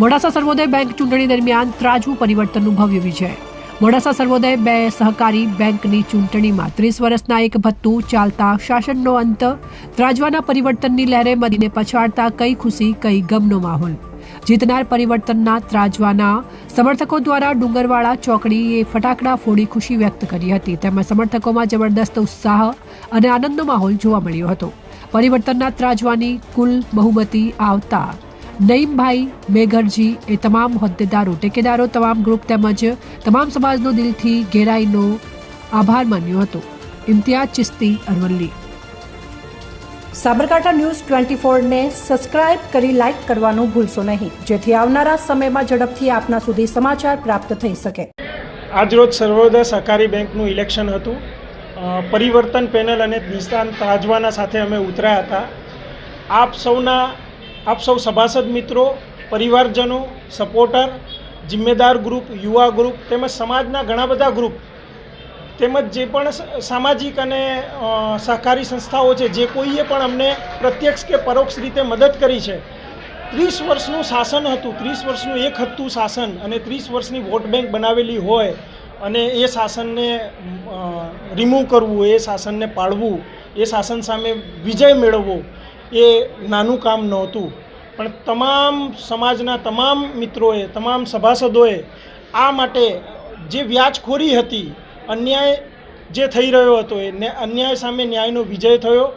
મોડાસા સર્વોદય bank ચૂંટણી દરમિયાન ત્રાજવું પરિવર્તનનું ભવ્ય વિજય। મોડાસા સર્વોદય બે સહકારી બેંકની ચૂંટણીમાં 30 વર્ષના એક ભથ્થું ચાલતા શાસનનો અંત, ત્રાજવાના પરિવર્તનની લહેરે મદીને પછાડતા કઈ ખુશી કઈ ગમનો માહોલ। જીતનાર પરિવર્તનના ત્રાજવાના સમર્થકો દ્વારા ડુંગરવાળા ચોકડીએ ફટાકડા ફોડી ખુશી વ્યક્ત કરી હતી। તેમજ સમર્થકોમાં જબરદસ્ત ઉત્સાહ અને આનંદનો માહોલ જોવા મળ્યો હતો। પરિવર્તનના ત્રાજવાની કુલ બહુમતી આવતા નઈમભાઈ મેઘરજી એ તમામ હોદ્દેદારો, ટેકેદારો, તમામ ગ્રુપ તેમજ તમામ સમાજનો દિલથી ઘેરાઈનો આભાર માન્યો હતો। ઇમ્તિયાઝ ચિસ્તી, અરવલ્લી। સાબરકાંઠા ન્યૂઝ 24 ને સબસ્ક્રાઇબ કરી લાઇક કરવાનું ભૂલશો નહીં, જેથી આવનારા સમયમાં ઝડપથી આપના સુધી સમાચાર પ્રાપ્ત થઈ શકે। આજરોજ સર્વોદય સહકારી બેંકનું ઇલેક્શન હતું। પરિવર્તન પેનલ અને નિશાન ત્રાજવાના સાથે અમે ઉતર્યા હતા। આપ સૌ સભાસદ મિત્રો, પરિવારજનો, સપોર્ટર, જિમ્મેદાર ગ્રુપ, યુવા ગ્રુપ તેમજ સમાજના ઘણા બધા ગ્રુપ તેમજ જે પણ સામાજિક અને સહકારી સંસ્થાઓ છે, જે કોઈએ પણ અમને પ્રત્યક્ષ કે પરોક્ષ રીતે મદદ કરી છે। 30 વર્ષનું શાસન હતું, 30 વર્ષનું એક હતું શાસન અને 30 વર્ષની વોટ બેંક બનાવેલી હોય અને એ શાસનને રિમૂવ કરવું, એ શાસનને પાડવું, એ શાસન સામે વિજય મેળવવો એ નાનું કામ નહોતું। પણ તમામ સમાજના તમામ મિત્રોએ, તમામ સભાસદોએ આ માટે જે વ્યાજખોરી હતી, અન્યાય જે થઈ રહ્યો હતો, એ અન્યાય સામે ન્યાયનો વિજય થયો।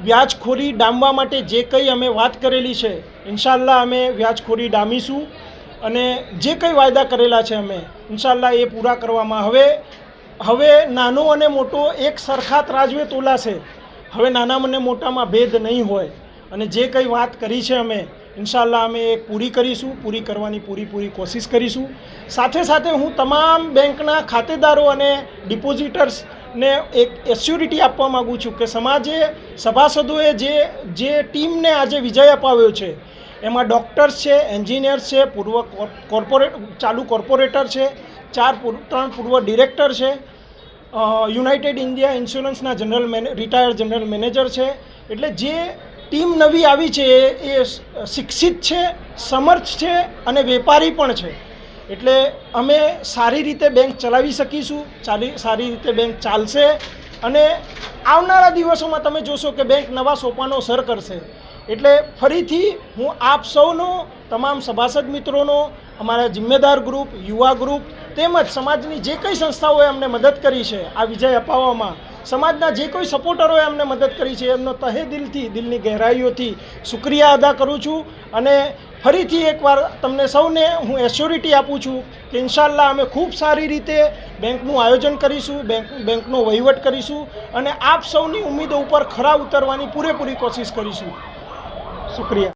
વ્યાજખોરી ડામવા માટે જે કંઈ અમે વાત કરેલી છે, ઇન્શાલ્લાહ અમે વ્યાજખોરી ડામીશું અને જે કંઈ વાયદા કરેલા છે અમે ઇન્શાલ્લાહ એ પૂરા કરવામાં હવે નાનો અને મોટો એક સરખા ત્રાજવે તોલાશે। હવે નાના અને મોટામાં ભેદ નહીં હોય અને જે કંઈ વાત કરી છે અમે ઇન્શાલ્લાહ અમે એ પૂરી કરીશું, પૂરી કરવાની પૂરી કોશિશ કરીશું। સાથે સાથે હું તમામ બેંકના ખાતેદારો અને ડિપોઝિટર્સને એક એસ્યોરિટી આપવા માગું છું કે સમાજે, સભાસદોએ જે ટીમને આજે વિજય અપાવ્યો છે એમાં ડૉક્ટર્સ છે, એન્જિનિયર્સ છે, ચાલુ કોર્પોરેટર છે, 3 પૂર્વ ડિરેક્ટર છે, યુનાઇટેડ ઇન્ડિયા ઇન્સ્યોરન્સના રિટાયર્ડ જનરલ મેનેજર છે। એટલે જે ટીમ નવી આવી છે એ શિક્ષિત છે, સમર્થ છે અને વેપારી પણ છે। એટલે અમે સારી રીતે બેંક ચલાવી શકીશું, સારી રીતે બેંક ચાલશે અને આવનારા દિવસોમાં તમે જોશો કે બેંક નવા સોપાનો સર કરશે। એટલે ફરીથી હું આપ સૌનો, તમામ સભાસદ મિત્રોનો, અમારા જિમ્મેદાર ગ્રુપ, યુવા ગ્રુપ તેમજ સમાજની જે કંઈ સંસ્થાઓએ અમને મદદ કરી છે આ વિજય અપાવવામાં, સમાજના જે કોઈ સપોર્ટરોએ અમને મદદ કરી છે એમનો તહે દિલથી, દિલની ગહેરાઈઓથી શુક્રિયા અદા કરું છું। અને ફરીથી એકવાર તમને સૌને હું એશ્યોરિટી આપું છું કે ઇન્શાલ્લાહ અમે ખૂબ સારી રીતે બેંકનું આયોજન કરીશું, બેંકનો વહીવટ કરીશું અને આપ સૌની ઉમ્મીદો ઉપર ખરા ઉતરવાની પૂરેપૂરી કોશિશ કરીશું। શુક્રિયા।